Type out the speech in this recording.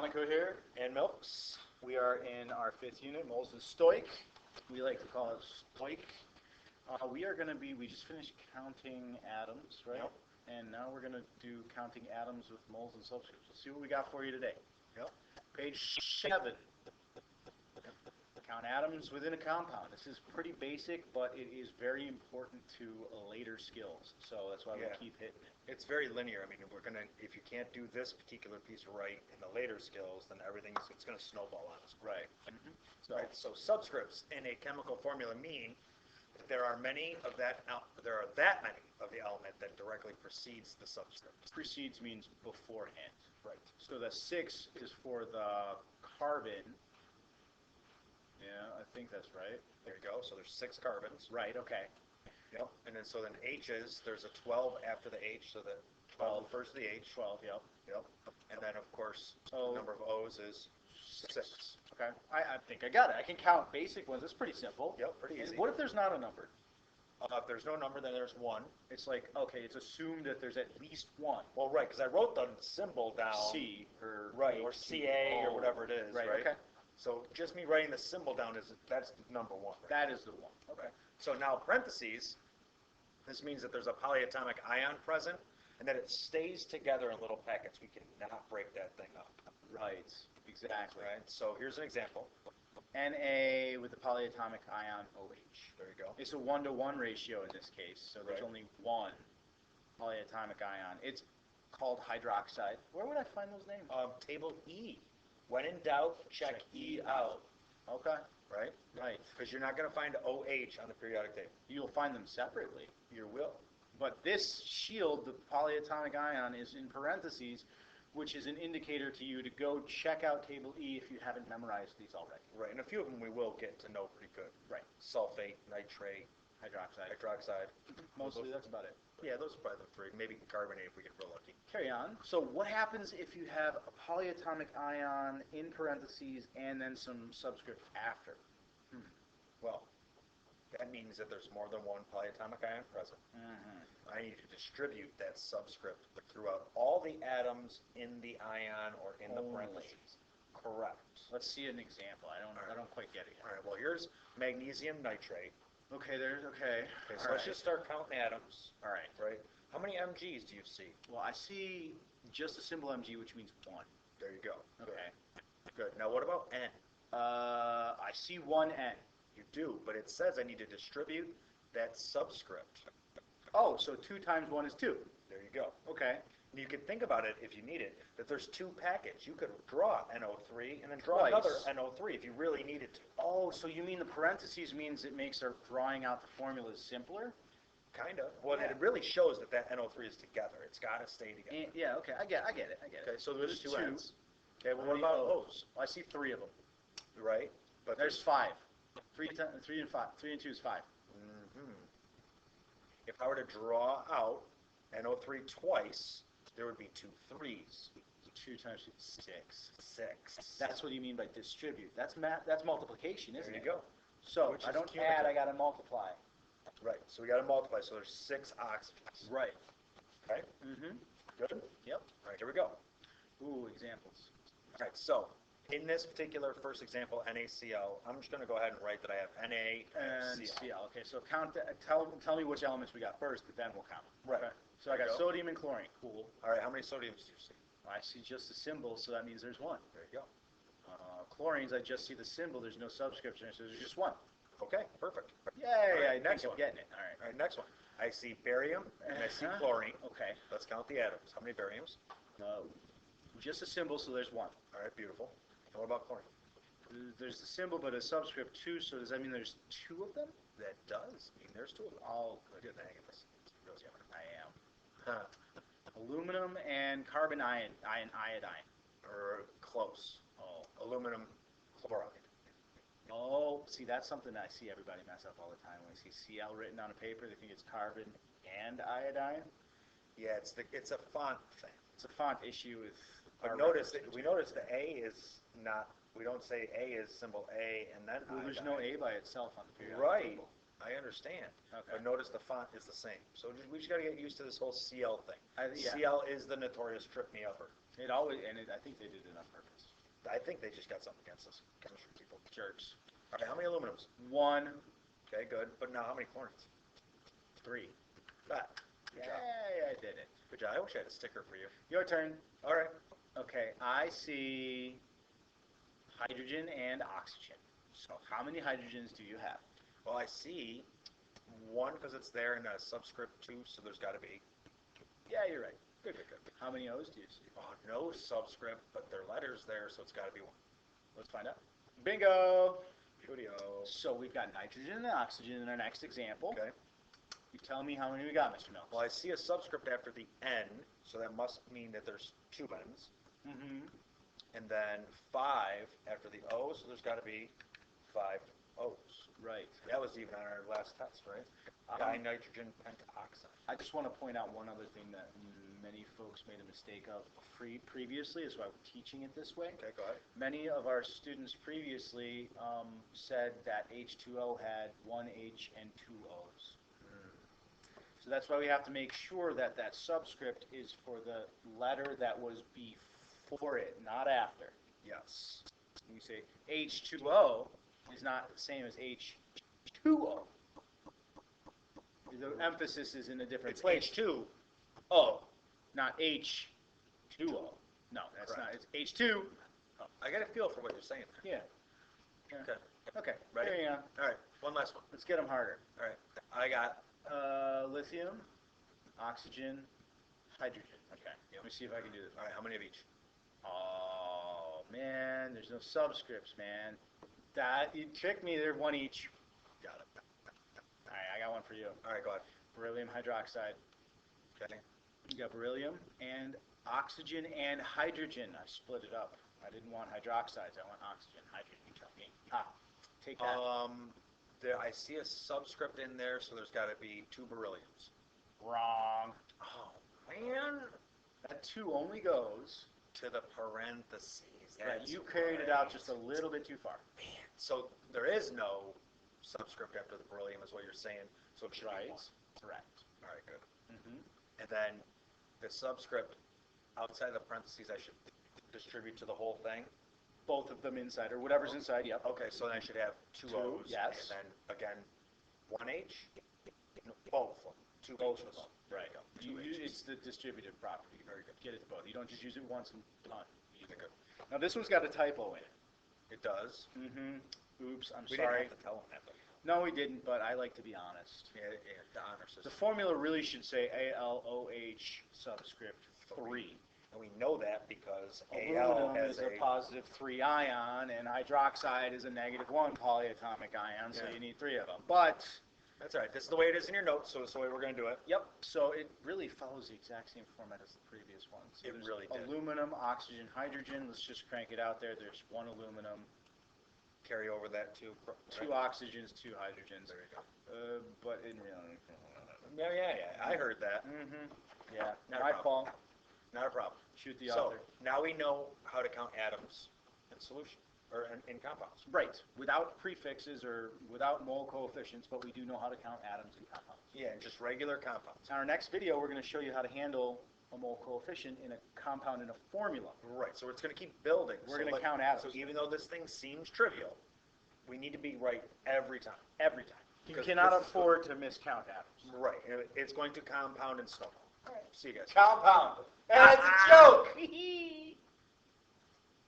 MoNaCo here, and Milks. We are in our fifth unit, moles and stoic. We like to call it stoic. We just finished counting atoms, right? Yep. And now we're going to do counting atoms with moles and subscripts. Let's see what we got for you today. Yep. Page 7. Count atoms within a compound. This is pretty basic, but it is very important to later skills. So that's why we keep hitting it. It's very linear. I mean, if you can't do this particular piece right in the later skills, then it's going to snowball on us. Right. So subscripts in a chemical formula mean that there are that many of the element that directly precedes the subscript. Precedes means beforehand. Right. So the 6 is for the carbon. Yeah, I think that's right. There you go. So there's 6 carbons. Right, okay. Yep. And then H's, there's a 12 after the H, so the 12 refers to the H. 12, yep. Yep. And then, of course, the number of O's is 6. Okay. I think I got it. I can count basic ones. It's pretty simple. Yep, pretty easy. And what if there's not a number? If there's no number, then there's 1. It's like, okay, it's assumed that there's at least 1. Well, right, because I wrote the symbol down. C or Right, or CA or whatever it is, right? Okay. So just me writing the symbol down, that's number 1. Right? That is the one. Okay. So now parentheses, this means that there's a polyatomic ion present and that it stays together in little packets. We cannot break that thing up. Right, exactly. Right, so here's an example. Na with the polyatomic ion OH. There you go. It's a 1-to-1 ratio in this case, so there's Right. only one polyatomic ion. It's called hydroxide. Where would I find those names? Table E. When in doubt, check E out. Okay. Right? Right. Because you're not going to find OH on the periodic table. You'll find them separately. You will. But this shield, the polyatomic ion, is in parentheses, which is an indicator to you to go check out table E if you haven't memorized these already. Right, and a few of them we will get to know pretty good. Right. Sulfate, nitrate, hydroxide. Mostly, that's about it. Yeah, those are probably the 3. Maybe carbonate if we get real lucky. Carry on. So what happens if you have a polyatomic ion in parentheses and then some subscript after? Well, that means that there's more than one polyatomic ion present. I need to distribute that subscript throughout all the atoms in the ion or in the parentheses. Correct. Let's see an example. I don't quite get it yet. All right, well, here's magnesium nitrate. Okay, Okay, so let's just start counting atoms. All right. Right? How many MGs do you see? Well, I see just a symbol Mg, which means 1. There you go. Okay. Good. Now what about N? I see 1 N. You do, but it says I need to distribute that subscript. Oh, so 2 times 1 is 2. There you go. Okay. And you could think about it, if you need it, that there's 2 packets. You could draw NO3 and then draw Twice. another NO3 if you really needed to. Oh, so you mean the parentheses means it makes our drawing out the formulas simpler? Kind of. Well, Yeah. it really shows that NO3 is together. It's got to stay together. And, yeah, okay. I get it. Okay, so there's 2 2. N's. Okay, well, what about O's? Well, I see 3 of them. Right? But There's 5. 3 and 5. 3 and 2 is 5. If I were to draw out NO3 twice, there would be 2 3's. 2 times 2 is 6. 6. That's what you mean by distribute. That's multiplication, isn't it? There you go. So Which I is don't cumulative. add, I got to multiply. Right, so we got to multiply, so there's 6 oxygens. Right. Okay? Good? Yep. All right, here we go. Ooh, examples. All right, so in this particular first example, NaCl, I'm just going to go ahead and write that I have Na And and Cl. Cl. Okay, so tell me which elements we got first, but then we'll count. Right. Okay. So I got There you go. sodium and chlorine. Cool. All right, how many sodiums do you see? I see just a symbol, so that means there's 1. There you go. Chlorines, I just see the symbol. There's no subscription, so there's just 1. Okay, perfect. Yay! right, I next think I'm one. getting it. All right. All right, next one. I see barium and I see Uh-huh. chlorine. Okay. Let's count the atoms. How many bariums? Just a symbol, so there's 1. All right, beautiful. And what about chlorine? There's the symbol, but a subscript 2. So does that mean there's 2 of them? That does mean there's 2 of them. Oh, Good at the hang of this. Really good. I am. Huh. Aluminum and carbon iodine. Or close. Oh. Aluminum chloride. Oh, see, that's something I see everybody mess up all the time. When they see Cl written on a paper, they think it's carbon and iodine. Yeah, it's a font thing. It's a font issue with. But our notice reference we notice the A is not. We don't say A is symbol A and then Well, there's iodine. no A by itself on the periodic Right. table. I understand. Okay. But notice the font is the same. So we just got to get used to this whole CL thing. Yeah. CL is the notorious trip-me-upper. It always, I think they did it on purpose. I think they just got something against us chemistry people. Jerks. All right, how many aluminums? 1, Okay, good. But now how many chlorines? 3. Good job. Yay, I did it. Good job. I wish I had a sticker for you. Your turn. All right. Okay, I see hydrogen and oxygen. So how many hydrogens do you have? Well, I see 1 because it's there and a subscript 2, so there's got to be. Yeah, you're right. Good. How many O's do you see? Oh, no subscript, but there are letters there, so it's got to be 1. Let's find out. Bingo! Studio. So we've got nitrogen and oxygen in our next example. Okay. You tell me how many we got, Mr. Mills. Well, I see a subscript after the N, so that must mean that there's 2 N's. Mm-hmm. And then 5 after the O, so there's got to be 5 O's. Right. That was even on our last test, right? Dinitrogen pentoxide. I just want to point out one other thing that many folks made a mistake of previously, is why we're teaching it this way. Okay, go ahead. Many of our students previously said that H2O had 1 H and 2 O's. So that's why we have to make sure that that subscript is for the letter that was before it, not after. Yes. When we say H2O is not the same as H2O. The emphasis is in a different It's place. H2O, not H2O. No, that's Correct. not. It's H2. I got a feel for what you're saying. Yeah. Okay. Okay. Ready? There you go. All right. One last one. Let's get them harder. All right. I got. Lithium, oxygen, hydrogen. Okay. Let me see if I can do this. All right. How many of each? Oh man, there's no subscripts, man. That you tricked me. They're 1 each. Got it. All right, I got one for you. All right. Go ahead. Beryllium hydroxide. Okay. You got beryllium and oxygen and hydrogen. I split it up. I didn't want hydroxides. I want oxygen, hydrogen. You tell me. Take that. There. I see a subscript in there, so there's got to be 2 berylliums. Wrong. Oh man. That 2 only goes. To the parentheses. Right. That's You carried it out right. just a little bit too far. Man. So there is no subscript after the beryllium, is what you're saying. So it should be Right. 1. Correct. All right. Good. Mm-hmm. And then the subscript outside the parentheses, I should distribute to the whole thing. Both of them inside, or whatever's inside. Yep. Okay, so then I should have 2 2, O's. yes. And then again, 1 H. No, both of them. 2 Both H's. of them. Right. Two H's. It's the distributive property. Very good. Get it to both. You don't just use it once and done. Okay, good. Now this one's got a typo in it. It does. Mm-hmm. Oops. I'm We sorry. didn't have to tell them that, but No, we didn't. But I like to be honest. yeah, the honor The system. formula really should say ALOH subscript 3. And we know that because AL Aluminum has is a positive 3 ion, and hydroxide is a negative 1 polyatomic ion, so Yeah. you need 3 of them. But, That's all right. This is the way it is in your notes, so it's the way we're going to do it. yep, so it really follows the exact same format as the previous one. So It there's really did. aluminum, oxygen, hydrogen. Let's just crank it out there. There's 1 aluminum, Carry over that too. 2 oxygens, 2 hydrogens. There you go. But in reality, Yeah. I heard that. yeah, Not a my problem. fault. Not a problem. Shoot the So author. now we know how to count atoms in solution or in compounds. Right, without prefixes or without mole coefficients, but we do know how to count atoms and compounds. Yeah, and just regular compounds. In our next video, we're going to show you how to handle a mole coefficient in a compound in a formula. Right. So it's going to keep building. We're going to count atoms So even though this thing seems trivial, we need to be right every time. every time. You Because cannot this is afford to miscount atoms. Right. It's going to compound and snowball. All right. See you guys. Compound. And it's a joke!